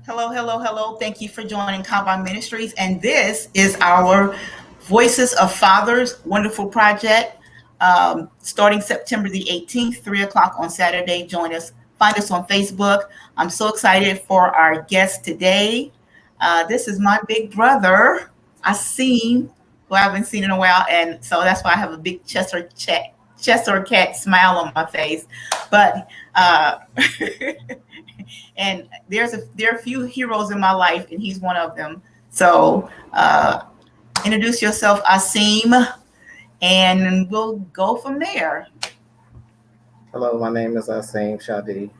Hello, hello, hello. Thank you for joining Combine Ministries. And this is our Voices of Fathers wonderful project. Starting September the 18th, 3 o'clock on Saturday. Join us. Find us on Facebook. I'm so excited for our guest today. This is my big brother, Assiam, who I haven't seen in a while. And so that's why I have a big Chester cat smile on my face. But and there are a few heroes in my life, and he's one of them. So introduce yourself, Assiam, and we'll go from there. Hello, my name is Assiam Shadi.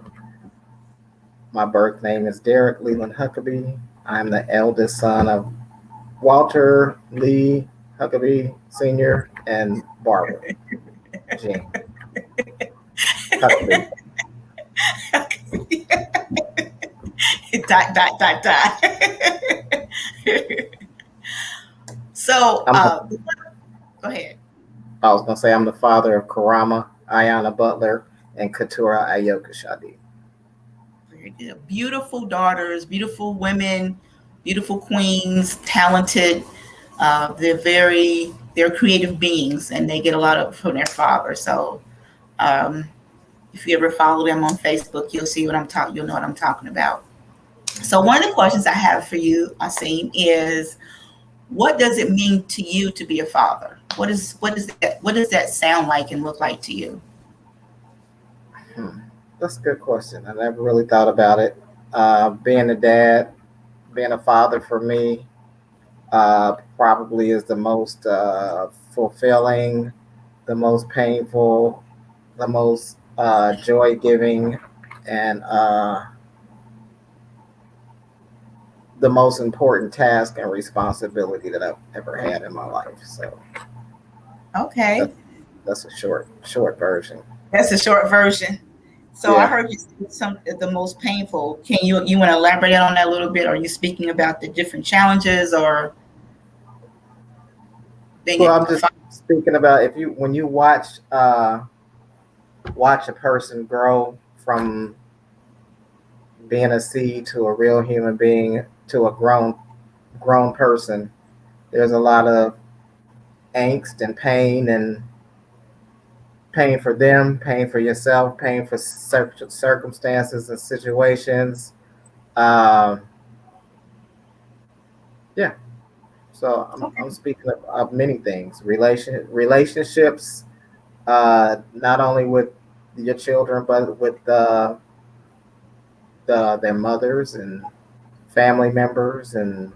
My birth name is Derek Leland Huckabee. I'm the eldest son of Walter Lee Huckabee Sr. and Barbara Jean Huckabee. dot, dot, dot, dot. So, go ahead. I was going to say I'm the father of Karama, Ayana Butler, and Katura Ayoka Shadi. Very good. Beautiful daughters, beautiful women, beautiful queens, talented. They're creative beings, and they get a lot of from their father. So, if you ever follow them on Facebook, you'll see what I'm talking. You'll know what I'm talking about. So, one of the questions I have for you, Assiam, is what does it mean to you to be a father? What does that sound like and look like to you? That's a good question. I never really thought about it. Being a dad, being a father for me, probably is the most fulfilling, the most painful, the most joy giving, and the most important task and responsibility that I've ever had in my life. So Okay, that's a short version. that's a short version. So I Yeah. heard you say some the most painful. Can you want to elaborate on that a little bit? Are you speaking about the different challenges or being Well, I'm a just father? speaking about if you when you watch a person grow from being a seed to a real human being to a grown person, there's a lot of angst and pain for them, pain for yourself, pain for circumstances and situations. Um, yeah. So I'm speaking of many things. Relationships, not only with your children, but with their mothers and family members and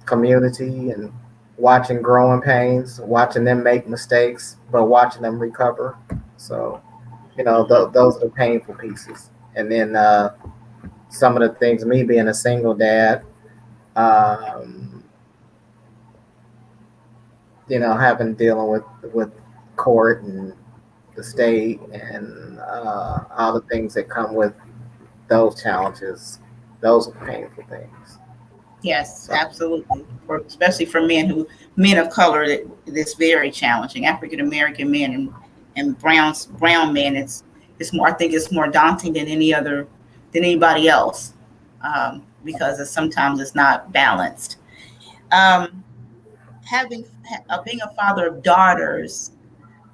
community, and watching growing pains, watching them make mistakes, but watching them recover. So those are the painful pieces. And then some of the things, me being a single dad, um, having dealing with court and the state and all the things that come with those challenges. Those are painful things. Yes, So absolutely. Especially for men of color, it's very challenging. African American men and brown men, it's more. I think it's more daunting than anybody else because sometimes it's not balanced. Um, being a father of daughters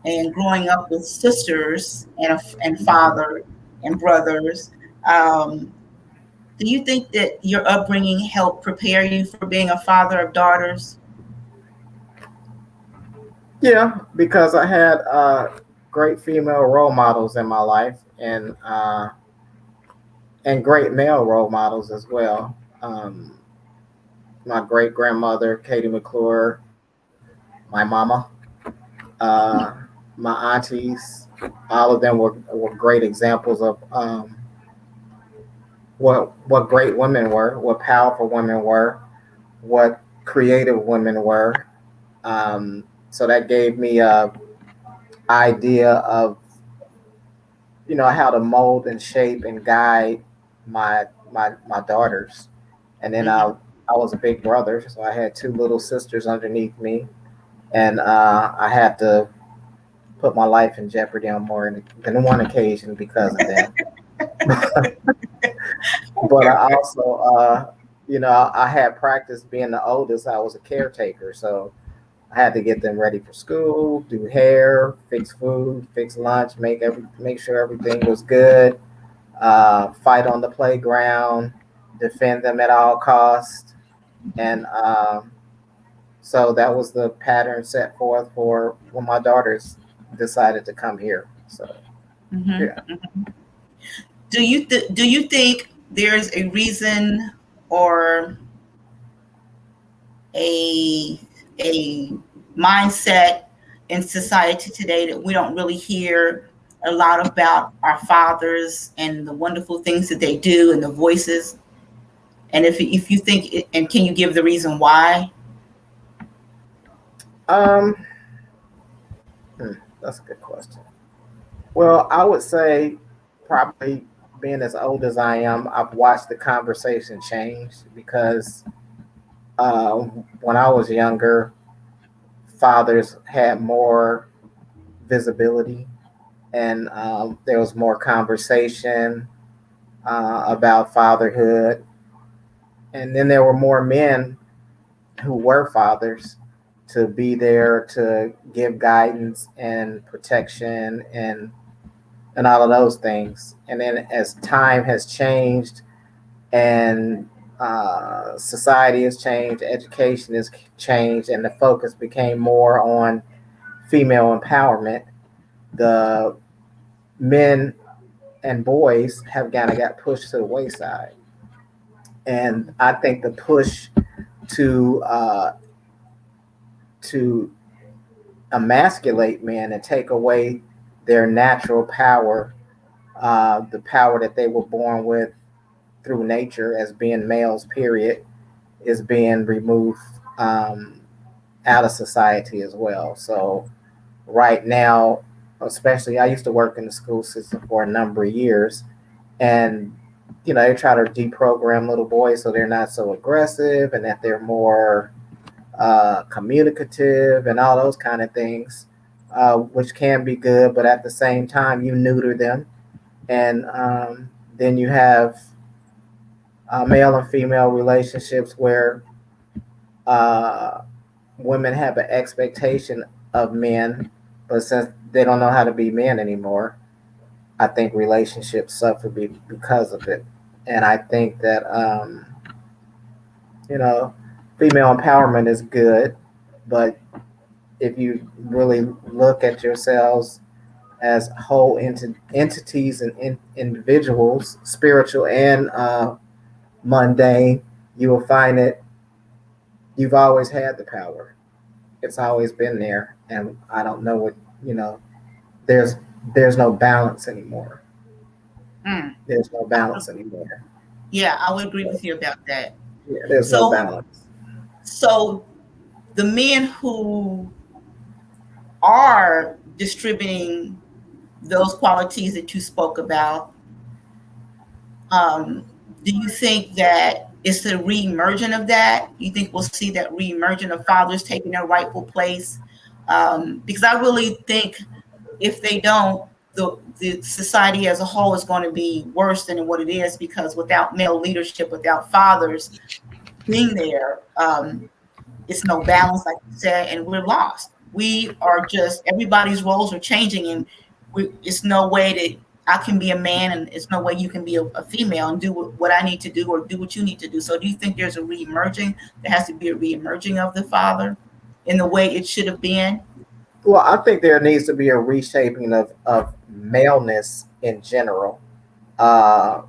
and growing up with sisters and father and brothers. Um, do you think that your upbringing helped prepare you for being a father of daughters? yeah, because I had great female role models in my life, and great male role models as well. My great grandmother, Katie McClure, my mama, uh, my aunties, all of them were great examples of what great women were, what powerful women were, what creative women were. So that gave me a idea of how to mold and shape and guide my daughters. And then Mm-hmm. I was a big brother, so I had two little sisters underneath me, and I had to put my life in jeopardy on more than one occasion because of them. but I also, I had practice being the oldest. I was a caretaker, so I had to get them ready for school, do hair, fix food, fix lunch, make sure everything was good. Fight on the playground, defend them at all costs, and so that was the pattern set forth for when my daughters decided to come here. So Hmm. yeah. Do you think there's a reason or a a mindset in society today that we don't really hear a lot about our fathers and the wonderful things that they do and the voices? And if you think it, and can you give the reason why? Um, that's a good question. Well, I would say probably being as old as I am, I've watched the conversation change because uh, when I was younger, fathers had more visibility and there was more conversation about fatherhood. And then there were more men who were fathers to be there to give guidance and protection and all of those things. And then as time has changed and society has changed, education has changed, and the focus became more on female empowerment, the men and boys have kind of got pushed to the wayside. And I think the push to to emasculate men and take away their natural power, the power that they were born with through nature as being males, period, is being removed um, out of society as well. So right now, especially, I used to work in the school system for a number of years, and they try to deprogram little boys so they're not so aggressive and that they're more communicative and all those kind of things, which can be good, but at the same time, you neuter them. And then you have male and female relationships where uh, women have an expectation of men, but since they don't know how to be men anymore, I think relationships suffer because of it. And I think that, you know, female empowerment is good, but if you really look at yourselves as whole entities and individuals, spiritual and mundane, you will find that you've always had the power. It's always been there, and I don't know what you know. There's there's no balance anymore. Mm. There's no balance anymore. Yeah, I would agree with you about that. Yeah, there's no So, balance. so the men who are distributing those qualities that you spoke about, um, do you think that it's the re-emergent of that? You think we'll see that re-emergent of fathers taking their rightful place? Because I really think if they don't, the society as a whole is going to be worse than what it is, because without male leadership, without fathers being there, it's no balance, like you said, and we're lost. We are just, everybody's roles are changing, and it's no way that I can be a man, and it's no way you can be a female and do what I need to do or do what you need to do. So, do you think there's a re-emerging? There has to be a re-emerging of the father in the way it should have been. Well, I think there needs to be a reshaping of maleness in general, uh,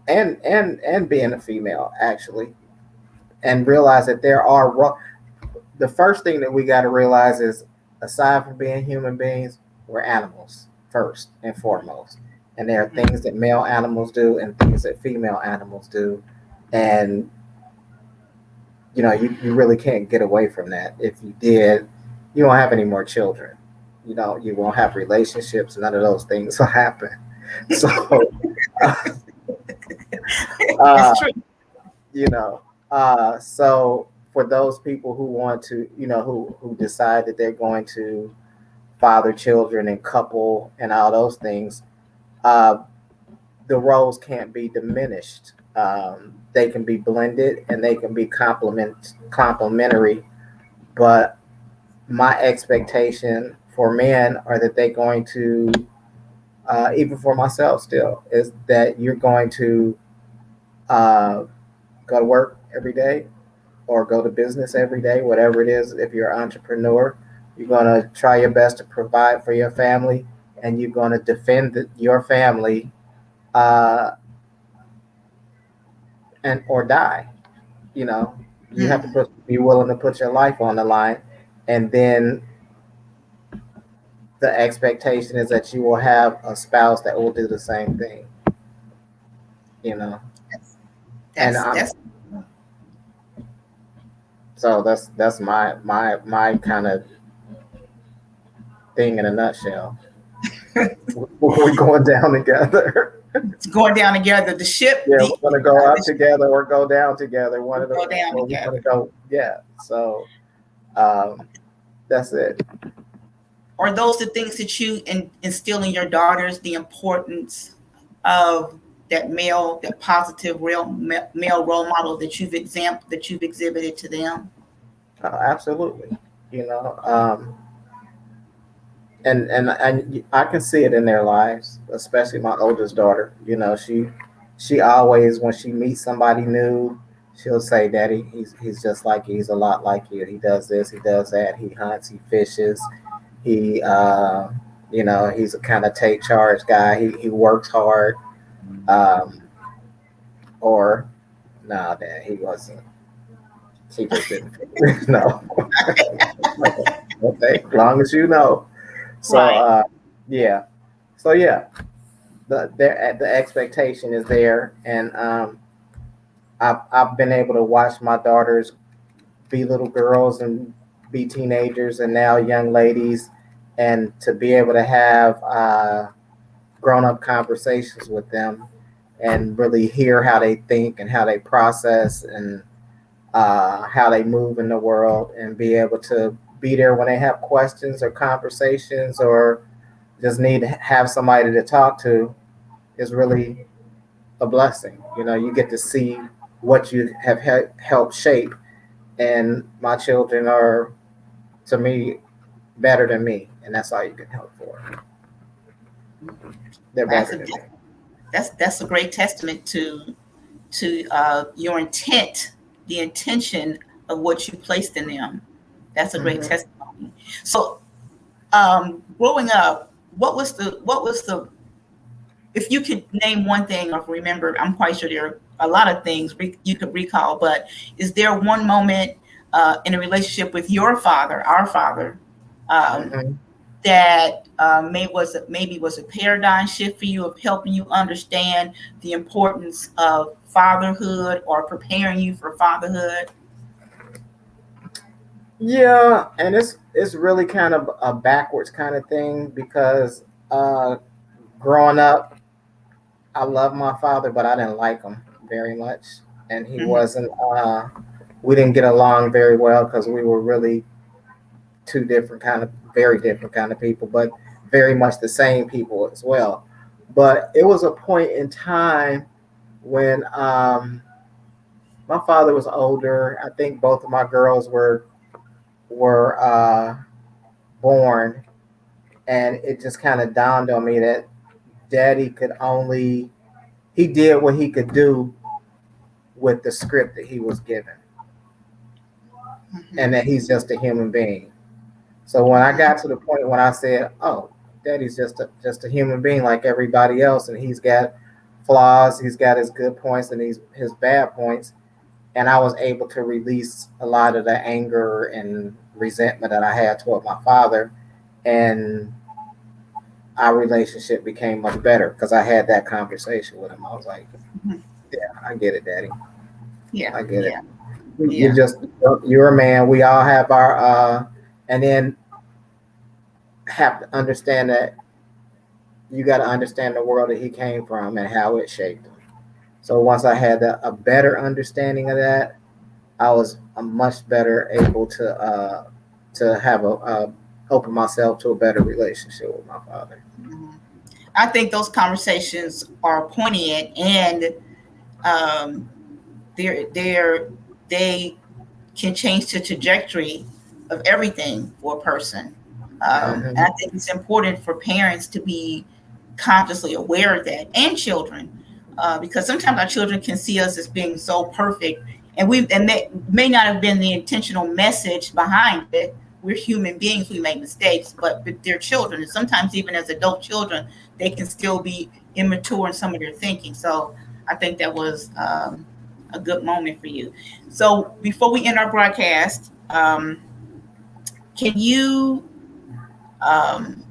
and being a female actually, and realize that there are the first thing that we got to realize is, aside from being human beings, we're animals first and foremost. And there are Mm-hmm. things that male animals do and things that female animals do. And, you really can't get away from that. If you did, you won't have any more children. You won't have relationships. None of those things will happen. So, It's uh, true. you know, so for those people who want to, who decide that they're going to father children and couple and all those things, uh, the roles can't be diminished. They can be blended and they can be complementary. But my expectation for men are that they're going to, even for myself still, is that you're going to uh, go to work every day or go to business every day, whatever it is. If you're an entrepreneur, you're going to try your best to provide for your family, and you're going to defend your family, uh, and or die. You know, you have to Mm. be willing to put your life on the line, and then the expectation is that you will have a spouse that will do the same thing. You know, That's and that's that's so that's my kind of thing in a nutshell. We're going down together. it's going down together. The ship, Yeah, the we're gonna go the up ship together or go down together. One will of the, go down well, we're gonna together. go. Yeah, so um, that's it. Are those the things that you instill in your daughters? The importance of that positive, real male role model that you've exhibited to them. Absolutely. You know, and I can see it in their lives, especially my oldest daughter. You know, she always, when she meets somebody new, she'll say, "Daddy, he's just like you. He's a lot like you. He does this, he does that. He hunts, he fishes, he you know, he's a kind of take charge guy. He works hard." Um, or no, Dad, he wasn't. She just didn't. No. Okay, as long as you know. So Right. yeah. So yeah, the expectation is there, and I've been able to watch my daughters be little girls and be teenagers and now young ladies, and to be able to have grown up conversations with them and really hear how they think and how they process and how they move in the world, and be able to be there when they have questions or conversations or just need to have somebody to talk to is really a blessing. You know, you get to see what you have helped shape, and my children are, to me, better than me, and that's all you can hope for. They're That's better a than me. that's a great testament to your intent, the intention of what you placed in them. That's a great Hmm. testimony. So, growing up, what was the if you could name one thing or remember, I'm quite sure there are a lot of things you could recall, but is there one moment in a relationship with your father, our father, um, Hmm. that maybe was a paradigm shift for you of helping you understand the importance of fatherhood or preparing you for fatherhood? Yeah, and it's really kind of a backwards kind of thing because uh, growing up, I loved my father, but I didn't like him very much, and he Mm-hmm. wasn't. We didn't get along very well because we were really two different kind of, very different kind of people, but very much the same people as well. But it was a point in time when my father was older. I think both of my girls were born, and it just kind of dawned on me that Daddy could only, he did what he could do with the script that he was given, Mm-hmm. and that he's just a human being. So when I Mm-hmm. got to the point when I said, "Oh, Daddy's just a human being like everybody else, and he's got flaws, he's got his good points and his bad points," and I was able to release a lot of the anger and resentment that I had toward my father, and our relationship became much better because I had that conversation with him. I was like, Mm-hmm. "Yeah, I get it, Daddy. Yeah, I get it. yeah, You're yeah. just, you're a man. We all have our and then have to understand that you got to understand the world that he came from and how it shaped him. So once I had a better understanding of that, I was a much better able to have a open myself to a better relationship with my father. Mhm. I think those conversations are poignant and um, they're they can change the trajectory of everything for a person. And I Hmm. think it's important for parents to be consciously aware of that, and children, because sometimes our children can see us as being so perfect, and may not have been the intentional message behind it. We're human beings; we make mistakes, but they're children, and sometimes even as adult children, they can still be immature in some of their thinking. So I think that was a good moment for you. So before we end our broadcast, can you um,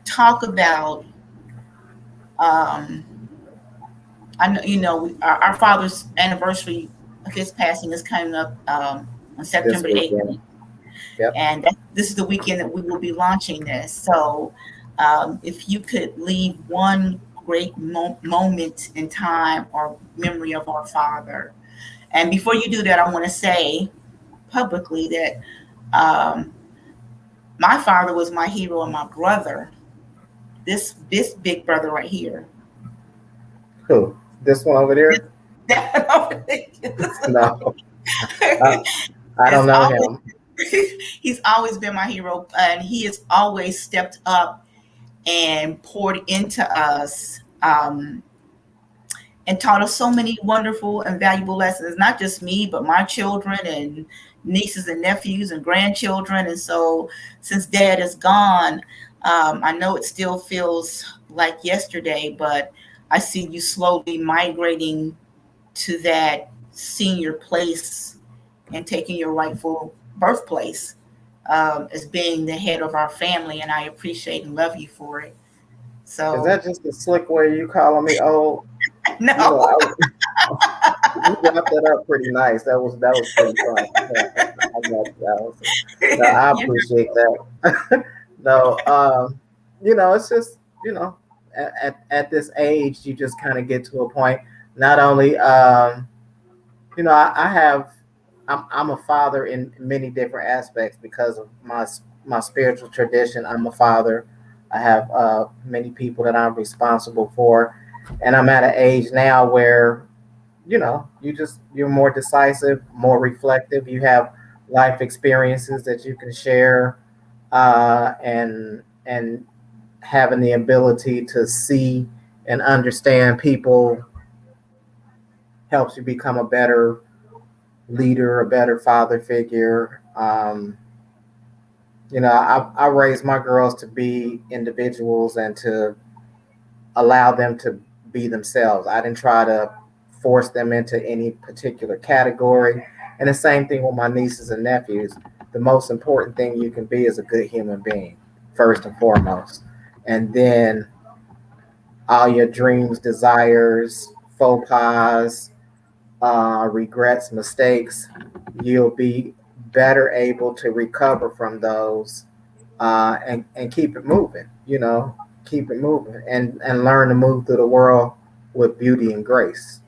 talk about um, I know our father's anniversary of his passing is coming up on This September 18th, weekend. Yep. and this is the weekend that we will be launching this. So, if you could leave one great moment in time or memory of our father, and before you do that, I want to say publicly that my father was my hero and my brother. This big brother right here. Who? This one over This, there? that, No, I, I don't it's know always him. he's always been my hero, and he has always stepped up and poured into us, and taught us so many wonderful and valuable lessons. Not just me, but my children and nieces and nephews and grandchildren. And so, since Dad is gone, I know it still feels like yesterday, but I see you slowly migrating to that senior place and taking your rightful birthplace, as being the head of our family, and I appreciate and love you for it. Is So that just a slick way you calling me old? You know, no. you wrapped that up pretty nice. That was pretty fun. Yeah, I got you, Allison. No, I you know, appreciate that. No, it's just at this age, you just kind of get to a point. Not only, I have, I'm a father in many different aspects because of my spiritual tradition. I'm a father. I have many people that I'm responsible for, and I'm at an age now where you're more decisive, more reflective. You have life experiences that you can share, and having the ability to see and understand people helps you become a better leader, a better father figure. I raise my girls to be individuals and to allow them to be themselves. I didn't try to force them into any particular category. And the same thing with my nieces and nephews. The most important thing you can be is a good human being, first and foremost. And then all your dreams, desires, faux pas, regrets, mistakes, you'll be better able to recover from those, and keep it moving, keep it moving and learn to move through the world with beauty and grace.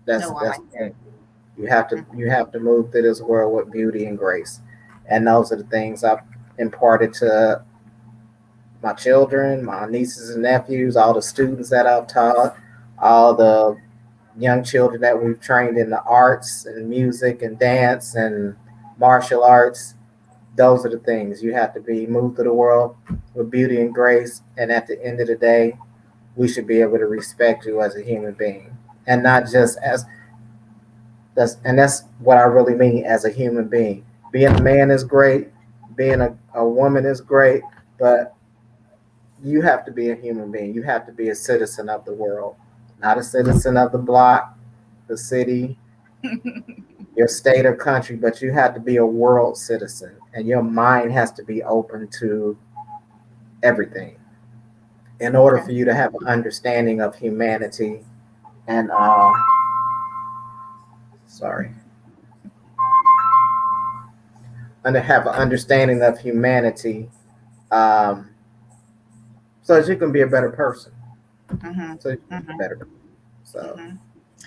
That's no, I that's like the thing. You have to move through this world with beauty and grace. And those are the things I've imparted to my children, my nieces and nephews, all the students that I've taught, all the young children that we've trained in the arts and music and dance and martial arts. Those are the things you have to be moved through the world with beauty and grace. And at the end of the day, we should be able to respect you as a human being, and not just as that's what I really mean as a human being. Being a man is great, being a woman is great, but you have to be a human being. You have to be a citizen of the world, not a citizen of the block, the city, your state or country, but you have to be a world citizen, and your mind has to be open to everything in order okay. for you to have an understanding of humanity and sorry, and to have an understanding of humanity, um, so that you can be a better person. Mhm. So you can be a Mhm. better person. So, Mhm.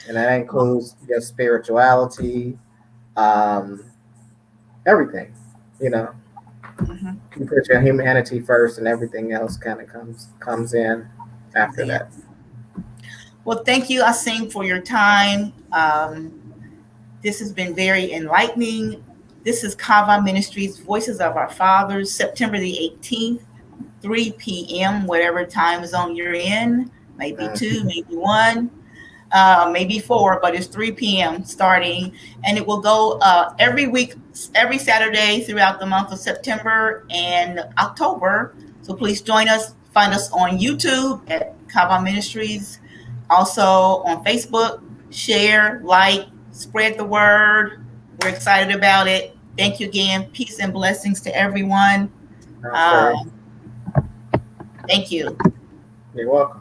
and that Well, includes your spirituality, um, everything. You know, mhm. you put your humanity first, and everything else kind of comes in Comes after in. that. Well, thank you, Asim, for your time. This has been very enlightening. This is Kava Ministries, Voices of Our Fathers, September the 18th, 3 p.m., whatever time zone you're in, maybe Mm. 2, maybe 1. Maybe 4, but it's 3 p.m. starting, and it will go every week, every Saturday throughout the month of September and October. So please join us. Find us on YouTube at Kava Ministries, also on Facebook. Share, like, spread the word. We're excited about it. Thank you again. Peace and blessings to everyone. Okay. Thank you. You're welcome.